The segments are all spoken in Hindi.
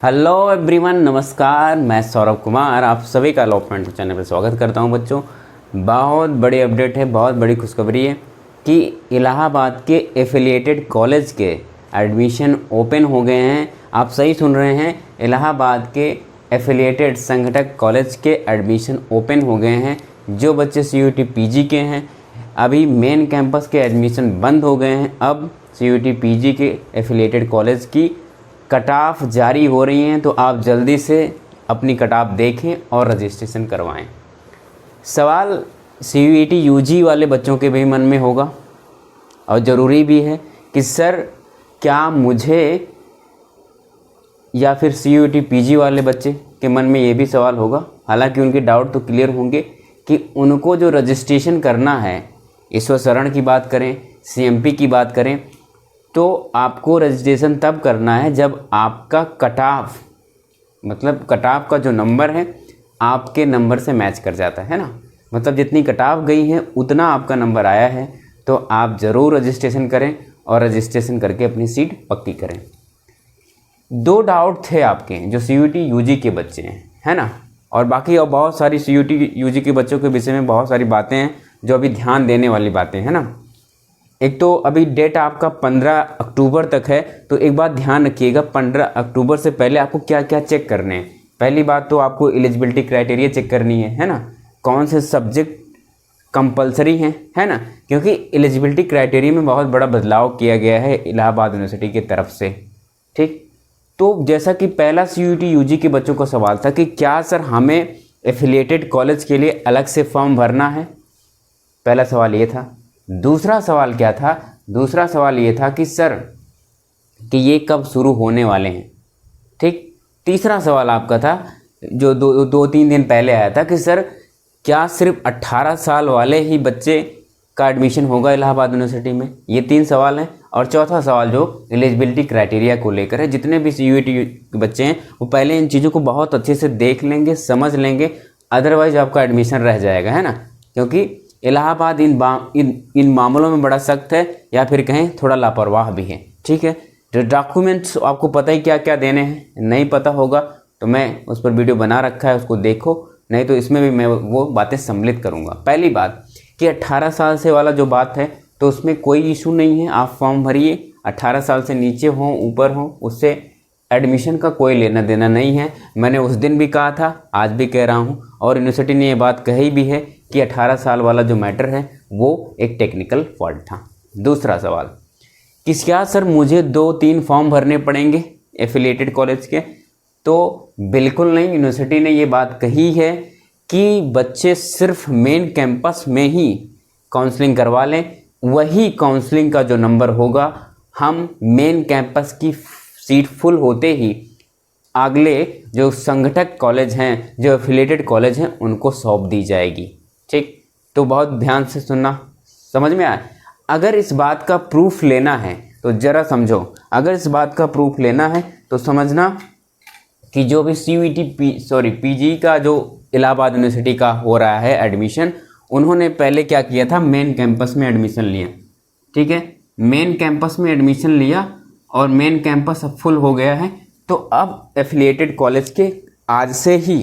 हेलो एवरीवन, नमस्कार। मैं सौरभ कुमार आप सभी का अलॉटमेंट चैनल पर स्वागत करता हूं। बच्चों, बहुत बड़ी अपडेट है, बहुत बड़ी खुशखबरी है कि इलाहाबाद के एफिलिएटेड कॉलेज के एडमिशन ओपन हो गए हैं। आप सही सुन रहे हैं, इलाहाबाद के एफिलिएटेड संघटक कॉलेज के एडमिशन ओपन हो गए हैं। जो बच्चे CUET PG के हैं, अभी मेन कैंपस के एडमिशन बंद हो गए हैं। अब CUET PG के एफिलिएटेड कॉलेज की कट ऑफ जारी हो रही हैं, तो आप जल्दी से अपनी कट ऑफ देखें और रजिस्ट्रेशन करवाएं। सवाल CUET UG वाले बच्चों के भी मन में होगा और ज़रूरी भी है कि सर क्या मुझे या फिर CUET PG वाले बच्चे के मन में ये भी सवाल होगा। हालांकि उनके डाउट तो क्लियर होंगे कि उनको जो रजिस्ट्रेशन करना है, ईश्वर शरण की बात करें, CMP की बात करें, तो आपको रजिस्ट्रेशन तब करना है जब आपका कट ऑफ, मतलब कट ऑफ का जो नंबर है आपके नंबर से मैच कर जाता है ना। मतलब जितनी कट ऑफ गई है उतना आपका नंबर आया है, तो आप ज़रूर रजिस्ट्रेशन करें और रजिस्ट्रेशन करके अपनी सीट पक्की करें। दो डाउट थे आपके जो CUET UG के बच्चे हैं, है ना, और बाकी और बहुत सारी CUET UG के बच्चों के विषय में बहुत सारी बातें हैं जो अभी ध्यान देने वाली बातें हैं ना। एक तो अभी डेट आपका 15 अक्टूबर तक है, तो एक बात ध्यान रखिएगा, 15 अक्टूबर से पहले आपको क्या क्या चेक करने हैं। पहली बात तो आपको एलिजिबिलिटी क्राइटेरिया चेक करनी है ना, कौन से सब्जेक्ट कंपलसरी हैं, है ना, क्योंकि एलिजिबिलिटी क्राइटेरिया में बहुत बड़ा बदलाव किया गया है इलाहाबाद यूनिवर्सिटी की तरफ से। ठीक, तो जैसा कि पहला CUET UG के बच्चों का सवाल था कि क्या सर हमें एफिलिएटेड कॉलेज के लिए अलग से फॉर्म भरना है, पहला सवाल ये था। दूसरा सवाल क्या था? दूसरा सवाल ये था कि सर कि ये कब शुरू होने वाले हैं। ठीक, तीसरा सवाल आपका था जो दो तीन दिन पहले आया था कि सर क्या सिर्फ 18 साल वाले ही बच्चे का एडमिशन होगा इलाहाबाद यूनिवर्सिटी में। ये तीन सवाल हैं। और चौथा सवाल जो एलिजिबिलिटी क्राइटेरिया को लेकर है, जितने भी CUET के बच्चे हैं वो पहले इन चीज़ों को बहुत अच्छे से देख लेंगे, समझ लेंगे, अदरवाइज आपका एडमिशन रह जाएगा, है ना। क्योंकि इलाहाबाद इन मामलों में बड़ा सख्त है, या फिर कहें थोड़ा लापरवाह भी है। ठीक है, जो डॉक्यूमेंट्स आपको पता ही क्या क्या देने हैं, नहीं पता होगा तो मैं उस पर वीडियो बना रखा है, उसको देखो, नहीं तो इसमें भी मैं वो बातें सम्मिलित करूँगा। पहली बात कि 18 साल से वाला जो बात है, तो उसमें कोई इशू नहीं है, आप फॉर्म भरिए। 18 साल से नीचे हों ऊपर हों, उससे एडमिशन का कोई लेना देना नहीं है। मैंने उस दिन भी कहा था, आज भी कह रहा हूँ, और यूनिवर्सिटी ने ये बात कही भी है कि 18 साल वाला जो मैटर है वो एक टेक्निकल फॉल्ट था। दूसरा सवाल कि क्या सर मुझे 2-3 फॉर्म भरने पड़ेंगे एफिलिएटेड कॉलेज के? तो बिल्कुल नहीं, यूनिवर्सिटी ने ये बात कही है कि बच्चे सिर्फ मेन कैंपस में ही काउंसलिंग करवा लें। वही काउंसलिंग का जो नंबर होगा, हम मेन कैंपस की सीट फुल होते ही अगले जो संगठक कॉलेज हैं, जो एफिलिएटेड कॉलेज हैं, उनको सौंप दी जाएगी। ठीक, तो बहुत ध्यान से सुनना, समझ में आया। अगर इस बात का प्रूफ लेना है तो ज़रा समझो, अगर इस बात का प्रूफ लेना है तो समझना कि जो भी PG का जो इलाहाबाद यूनिवर्सिटी का हो रहा है एडमिशन, उन्होंने पहले क्या किया था, मेन कैंपस में एडमिशन लिया। ठीक है, मेन कैंपस में एडमिशन लिया और मेन कैंपस अब फुल हो गया है, तो अब एफिलिएटेड कॉलेज के आज से ही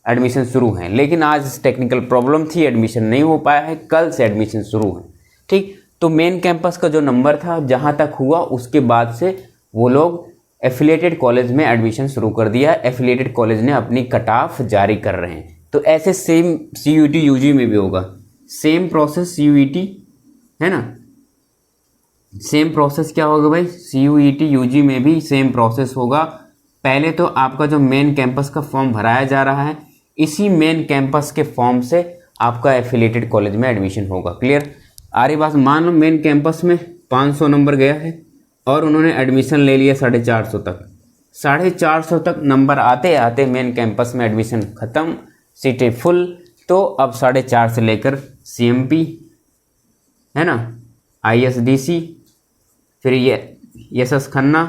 एडमिशन शुरू हैं। लेकिन आज टेक्निकल प्रॉब्लम थी, एडमिशन नहीं हो पाया है, कल से एडमिशन शुरू है। ठीक, तो मेन कैंपस का जो नंबर था जहाँ तक हुआ, उसके बाद से वो लोग एफिलिएटेड कॉलेज में एडमिशन शुरू कर दिया। एफिलिएटेड कॉलेज ने अपनी कट ऑफ जारी कर रहे हैं, तो ऐसे सेम CUET UG में भी होगा, सेम प्रोसेस CUET, है ना। सेम प्रोसेस क्या होगा भाई, CUET UG में भी सेम प्रोसेस होगा। पहले तो आपका जो मेन कैंपस का फॉर्म भराया जा रहा है, इसी मेन कैंपस के फॉर्म से आपका एफिलिएटेड कॉलेज में एडमिशन होगा। क्लियर आ रही बात? मान लो मेन कैंपस में 500 नंबर गया है और उन्होंने एडमिशन ले लिया 450 तक। 450 तक नंबर आते आते मेन कैंपस में एडमिशन ख़त्म, सीटें फुल, तो अब 450 से लेकर CMP, है ना, ISDC, फिर ये SS खन्ना,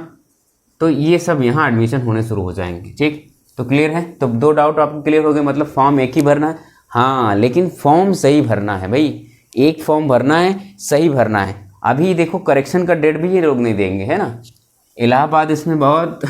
तो ये सब यहाँ एडमिशन होने शुरू हो जाएंगे। ठीक, तो क्लियर है? तो दो डाउट आपको क्लियर हो गए, मतलब फॉर्म एक ही भरना है। हाँ, लेकिन फॉर्म सही भरना है भाई, एक फॉर्म भरना है, सही भरना है। अभी देखो करेक्शन का डेट भी ये लोग नहीं देंगे, है ना। इलाहाबाद इसमें बहुत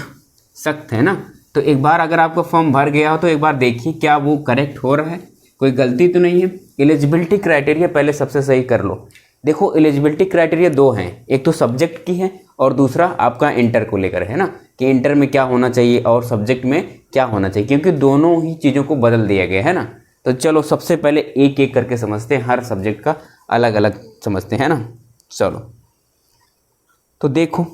सख्त है ना, तो एक बार अगर आपका फॉर्म भर गया हो तो एक बार देखिए क्या वो करेक्ट हो रहा है, कोई गलती तो नहीं है। एलिजिबिलिटी क्राइटेरिया पहले सबसे सही कर लो। देखो एलिजिबिलिटी क्राइटेरिया दो हैं, एक तो सब्जेक्ट की है और दूसरा आपका इंटर को लेकर है ना, कि इंटर में क्या होना चाहिए और सब्जेक्ट में क्या होना चाहिए, क्योंकि दोनों ही चीज़ों को बदल दिया गया है ना। तो चलो सबसे पहले एक एक करके समझते हैं, हर सब्जेक्ट का अलग अलग समझते हैं ना। चलो तो देखो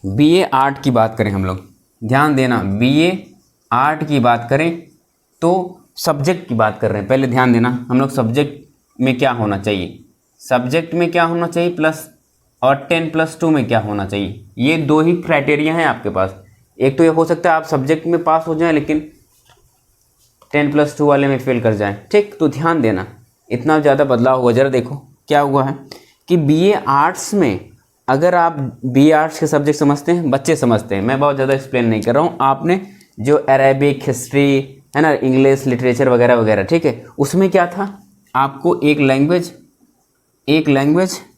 बीए आर्ट की बात करें हम लोग, ध्यान देना, बीए आर्ट की बात करें तो सब्जेक्ट की बात कर रहे हैं, पहले ध्यान देना हम लोग सब्जेक्ट में क्या होना चाहिए, सब्जेक्ट में क्या होना चाहिए प्लस और 10+2 में क्या होना चाहिए, ये दो ही क्राइटेरिया हैं आपके पास। एक तो ये हो सकता है आप सब्जेक्ट में पास हो जाएं लेकिन 10+2 वाले में फेल कर जाएं, ठीक। तो ध्यान देना इतना ज़्यादा बदलाव हुआ। जरा देखो क्या हुआ है कि बीए आर्ट्स में, अगर आप बीए आर्ट्स के सब्जेक्ट समझते हैं, बच्चे समझते हैं, मैं बहुत ज़्यादा एक्सप्लेन नहीं कर रहा हूँ, आपने जो अरेबिक, हिस्ट्री है ना, इंग्लिश लिटरेचर वगैरह वगैरह, ठीक है, उसमें क्या था, आपको एक लैंग्वेज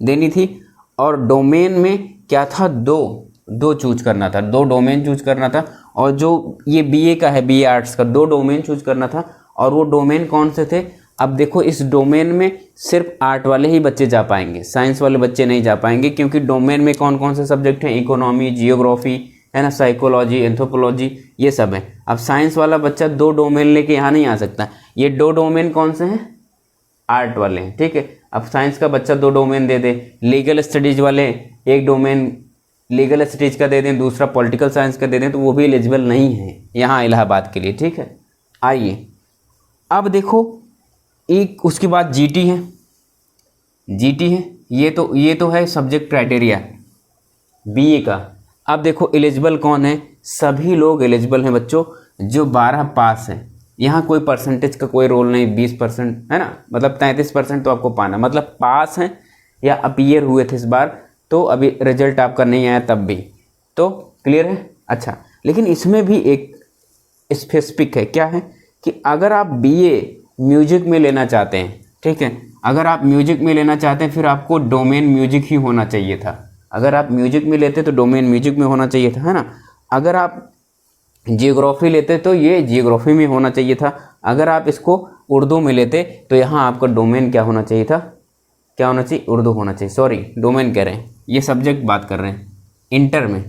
देनी थी और डोमेन में क्या था, दो चूज करना था, दो डोमेन चूज करना था। और जो ये बीए का है, बीए आर्ट्स का, दो डोमेन चूज करना था। और वो डोमेन कौन से थे, अब देखो इस डोमेन में सिर्फ आर्ट वाले ही बच्चे जा पाएंगे, साइंस वाले बच्चे नहीं जा पाएंगे, क्योंकि डोमेन में कौन कौन से सब्जेक्ट हैं, इकोनॉमी, जियोग्राफी है ना, साइकोलॉजी, एंथ्रोपोलॉजी, ये सब है। अब साइंस वाला बच्चा दो डोमेन लेके यहाँ नहीं आ सकता। ये दो डोमेन कौन से हैं, आर्ट वाले हैं, ठीक है। अब साइंस का बच्चा दो डोमेन दे दे, लीगल स्टडीज वाले एक डोमेन लीगल स्टडीज का दे दें, दूसरा पॉलिटिकल साइंस का दे दें, तो वो भी एलिजिबल नहीं है यहाँ इलाहाबाद के लिए, ठीक है। आइए अब देखो एक उसके बाद जीटी है, ये तो है सब्जेक्ट क्राइटेरिया बीए का। अब देखो एलिजिबल कौन है, सभी लोग एलिजिबल हैं बच्चों जो 12 पास हैं। यहाँ कोई परसेंटेज का कोई रोल नहीं, 20% है ना, मतलब 33% तो आपको पाना, मतलब पास हैं या अपीयर हुए थे इस बार, तो अभी रिजल्ट आपका नहीं आया तब भी, तो क्लियर है। अच्छा, लेकिन इसमें भी एक स्पेसिफिक है, क्या है कि अगर आप बीए म्यूजिक में लेना चाहते हैं, ठीक है, अगर आप म्यूजिक में लेना चाहते हैं फिर आपको डोमेन म्यूजिक ही होना चाहिए था। अगर आप म्यूजिक में लेते तो डोमेन म्यूजिक में होना चाहिए था, है ना। अगर आप जियोग्राफी लेते तो ये जियोग्राफी में होना चाहिए था। अगर आप इसको उर्दू में लेते तो यहाँ आपका डोमेन क्या होना चाहिए था, क्या होना चाहिए, उर्दू होना चाहिए, सॉरी डोमेन कह रहे हैं, ये सब्जेक्ट बात कर रहे हैं। इंटर में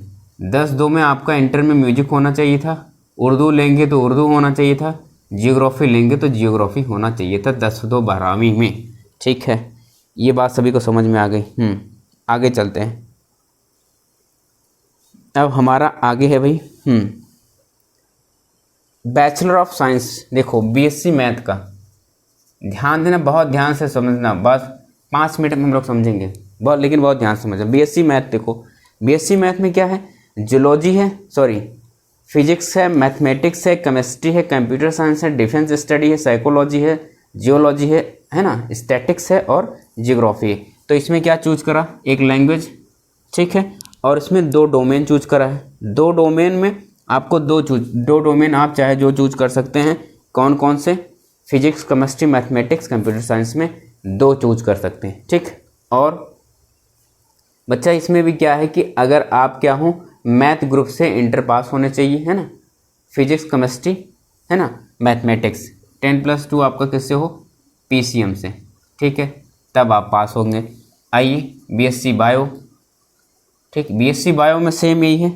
10-2 में आपका इंटर में म्यूजिक होना चाहिए था, उर्दू लेंगे तो उर्दू होना चाहिए था, जियोग्राफी लेंगे तो जियोग्राफी होना चाहिए था 10-2 12वीं में, ठीक है। ये बात सभी को समझ में आ गई। आगे चलते हैं। अब हमारा आगे है भाई बैचलर ऑफ साइंस। देखो बीएससी मैथ का ध्यान देना, बहुत ध्यान से समझना, बस 5 मिनट में हम लोग समझेंगे, लेकिन बहुत ध्यान से समझना। बीएससी मैथ देखो, बीएससी मैथ में क्या है, जियोलॉजी है, सॉरी फिजिक्स है, मैथमेटिक्स है, केमिस्ट्री है, कंप्यूटर साइंस है, डिफेंस स्टडी है, साइकोलॉजी है, जियोलॉजी है ना, स्टैटिक्स है और जियोग्राफी है। तो इसमें क्या चूज करा, एक लैंग्वेज, ठीक है, और इसमें 2 डोमेन चूज करा है। 2 डोमेन में आपको 2 डोमेन आप चाहे जो चूज कर सकते हैं, कौन कौन से, physics, chemistry, mathematics, computer science में 2 चूज कर सकते हैं, ठीक। और बच्चा इसमें भी क्या है कि अगर आप क्या हो मैथ ग्रुप से इंटर पास होने चाहिए, है ना, फिजिक्स, केमिस्ट्री, है ना, मैथमेटिक्स, 10+2 आपका किससे हो, पीसीएम से, ठीक है, तब आप पास होंगे। आइए बीएससी बायो, ठीक, बीएससी बायो में सेम यही है।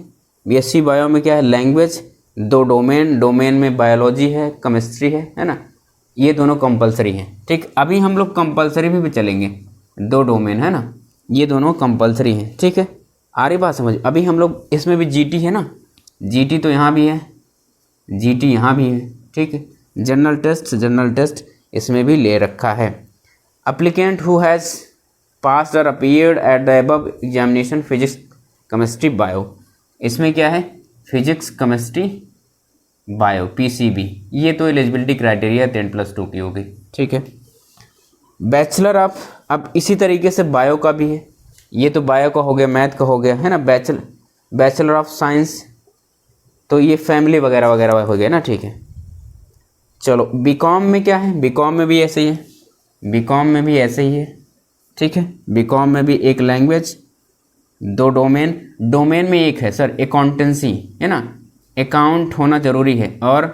बीएससी बायो में क्या है, लैंग्वेज, 2 डोमेन में बायोलॉजी है, केमिस्ट्री है ना, ये दोनों कंपलसरी हैं, ठीक। अभी हम लोग कंपलसरी भी चलेंगे, 2 डोमेन है ना, ये दोनों कंपलसरी हैं, ठीक है। आ रही बात समझ। अभी हम लोग इसमें भी जीटी है ना, जीटी तो यहाँ भी है, जीटी यहाँ भी है, ठीक है। जनरल टेस्ट इसमें भी ले रखा है। एप्लीकेंट हु हैज़ पास्ड और appeared at the above examination physics, chemistry, bio, इसमें क्या है, फिजिक्स, केमिस्ट्री, बायो, पीसीबी, ये तो एलिजिबिलिटी क्राइटेरिया 10+2 की होगी, ठीक है। बैचलर ऑफ, अब इसी तरीके से बायो का भी है, ये तो बायो का हो गया, मैथ का हो गया, है ना, बैचलर ऑफ साइंस, तो ये फैमिली वगैरह वगैरह हो गया ना, ठीक है। चलो बीकॉम में क्या है, बीकॉम में भी ऐसे ही है, बीकॉम में भी ऐसे ही है, ठीक है। बीकॉम में भी एक लैंग्वेज, 2 डोमेन में एक है सर अकाउंटेंसी, है ना, अकाउंट होना ज़रूरी है और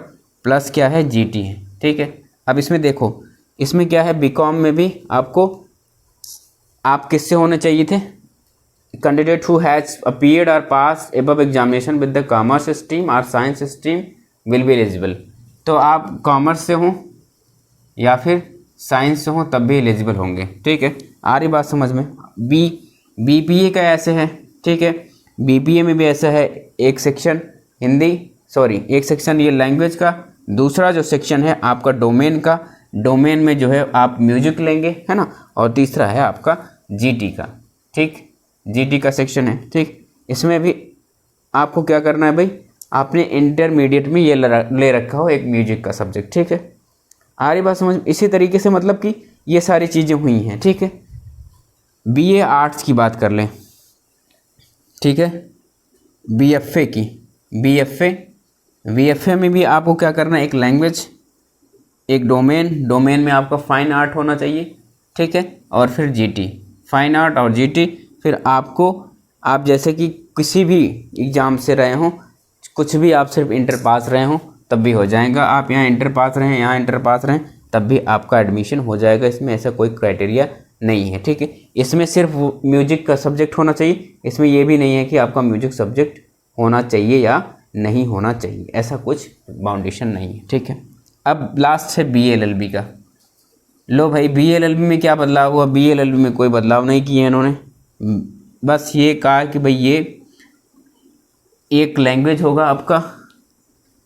प्लस क्या है जीटी है, ठीक है। अब इसमें देखो, इसमें क्या है, बीकॉम में भी आपको आप किससे होने चाहिए थे, कैंडिडेट हु हैज़ अपीयर्ड और pass above examination with the commerce stream और science stream will be eligible. तो आप कॉमर्स से हों या फिर साइंस से हों तब भी एलिजिबल होंगे, ठीक है। आ रही बात समझ में। बीपीए का ऐसे है, ठीक है। बीपीए में भी ऐसा है, एक सेक्शन हिंदी, एक सेक्शन ये लैंग्वेज का, दूसरा जो सेक्शन है आपका डोमेन का, डोमेन में जो है आप म्यूजिक लेंगे, है ना, और तीसरा है आपका जीटी का, ठीक, जीटी का सेक्शन है, ठीक। इसमें भी आपको क्या करना है भाई, आपने इंटरमीडिएट में ये ले रखा हो एक म्यूजिक का सब्जेक्ट, ठीक है। आ रही बात समझ। इसी तरीके से मतलब कि ये सारी चीज़ें हुई हैं, ठीक है। बीए आर्ट्स की बात कर लें, ठीक है, बीएफए की, बीएफए में भी आपको क्या करना है, एक लैंग्वेज, एक डोमेन में आपका फाइन आर्ट होना चाहिए, ठीक है, और फिर जीटी, फाइन आर्ट और जीटी। फिर आपको, आप जैसे कि किसी भी एग्ज़ाम से रहे हों, कुछ भी आप सिर्फ इंटर पास रहे हों तब भी हो जाएगा। आप यहाँ इंटर पास रहें, यहाँ इंटर पास रहें, तब भी आपका एडमिशन हो जाएगा। इसमें ऐसा कोई क्राइटेरिया नहीं है, ठीक है। इसमें सिर्फ म्यूजिक का सब्जेक्ट होना चाहिए, इसमें यह भी नहीं है कि आपका म्यूजिक सब्जेक्ट होना चाहिए या नहीं होना चाहिए, ऐसा कुछ बाउंडेशन नहीं है, ठीक है। अब लास्ट है बीएलएलबी का। लो भाई, बीएलएलबी में क्या बदलाव हुआ, बीएलएलबी में कोई बदलाव नहीं किए इन्होंने, बस ये कहा कि भाई ये एक लैंग्वेज होगा आपका,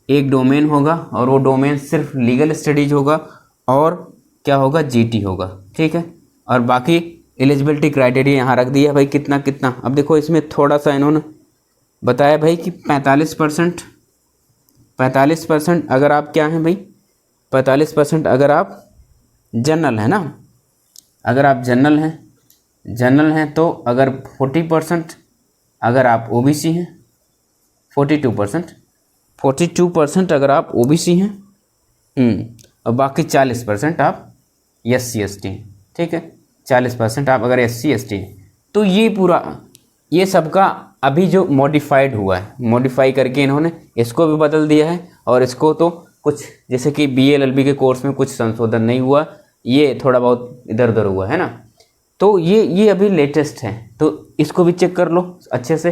एक डोमेन होगा, और वो डोमेन सिर्फ लीगल स्टडीज होगा, और क्या होगा, जीटी होगा, ठीक है। और बाकी एलिजिबिलिटी क्राइटेरिया यहाँ रख दिया भाई, कितना कितना। अब देखो इसमें थोड़ा सा इन्होंने बताया भाई कि 45% अगर आप क्या हैं भाई, 45% अगर आप जनरल है ना, अगर आप जनरल हैं तो अगर 40% अगर आप ओबीसी हैं, 42% अगर आप ओबीसी हैं, और बाकी 40% आप SC ST हैं, ठीक है। 40% आप अगर SC ST हैं, तो ये पूरा, ये सबका अभी जो मॉडिफाइड हुआ है, मॉडिफाई करके इन्होंने इसको भी बदल दिया है, और इसको तो कुछ जैसे कि बीएलएलबी के कोर्स में कुछ संशोधन नहीं हुआ, ये थोड़ा बहुत इधर उधर हुआ है ना, तो ये अभी लेटेस्ट है, तो इसको भी चेक कर लो अच्छे से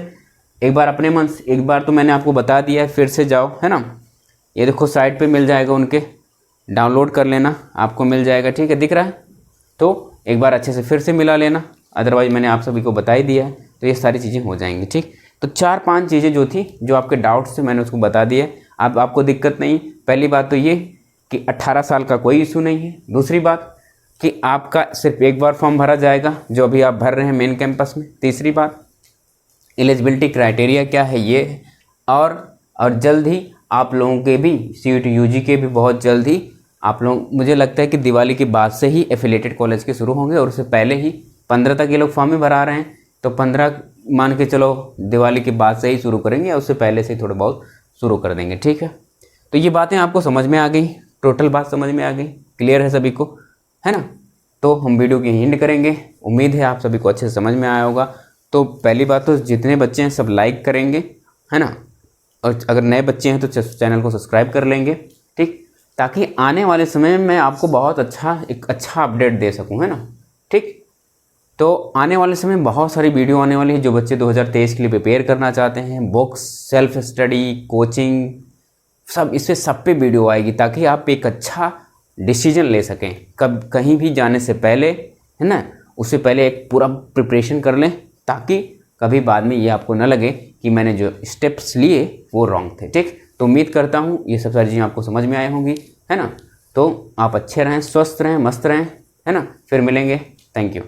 एक बार अपने मन से। एक बार तो मैंने आपको बता दिया है, फिर से जाओ, है ना, ये देखो साइट पे मिल जाएगा, उनके डाउनलोड कर लेना, आपको मिल जाएगा, ठीक है, दिख रहा है, तो एक बार अच्छे से फिर से मिला लेना, अदरवाइज मैंने आप सभी को बता ही दिया है, तो ये सारी चीज़ें हो जाएंगी, ठीक। तो 4-5 चीज़ें जो थी, जो आपके डाउट्स थे, मैंने उसको बता दिया। अब आपको दिक्कत नहीं। पहली बात तो ये कि 18 साल का कोई इशू नहीं है। दूसरी बात कि आपका सिर्फ एक बार फॉर्म भरा जाएगा, जो अभी आप भर रहे हैं मेन कैंपस में। तीसरी बात, एलिजिबिलिटी क्राइटेरिया क्या है ये, और जल्द ही आप लोगों के भी CUET UG के भी बहुत जल्द ही आप लोग, मुझे लगता है कि दिवाली के बाद से ही एफिलेटेड कॉलेज के शुरू होंगे, और उससे पहले ही 15 तक ये लोग फॉर्म ही भरा रहे हैं, तो 15 मान के चलो दिवाली के बाद से ही शुरू करेंगे, या उससे पहले से ही थोड़ा बहुत शुरू कर देंगे, ठीक है। तो ये बातें आपको समझ में आ गई, टोटल बात समझ में आ गई, क्लियर है सभी को, है ना। तो हम वीडियो की एंड करेंगे, उम्मीद है आप सभी को अच्छे से समझ में आया होगा। तो पहली बात तो जितने बच्चे हैं सब लाइक करेंगे, है ना, और अगर नए बच्चे हैं तो चैनल को सब्सक्राइब कर लेंगे, ठीक, ताकि आने वाले समय में मैं आपको बहुत एक अच्छा अपडेट दे सकूं, है ना, ठीक। तो आने वाले समय में बहुत सारी वीडियो आने वाली है, जो बच्चे 2023 के लिए प्रिपेयर करना चाहते हैं, बुक्स, सेल्फ स्टडी, कोचिंग, सब इससे सब पे वीडियो आएगी, ताकि आप एक अच्छा डिसीजन ले सकें कहीं भी जाने से पहले, है ना, उससे पहले एक पूरा प्रिपरेशन कर लें, ताकि कभी बाद में ये आपको न लगे कि मैंने जो स्टेप्स लिए वो रॉन्ग थे, ठीक। तो उम्मीद करता हूँ ये सब सारी चीज़ें आपको समझ में आई होंगी, है ना। तो आप अच्छे रहें, स्वस्थ रहें, मस्त रहें, है ना। फिर मिलेंगे, थैंक यू।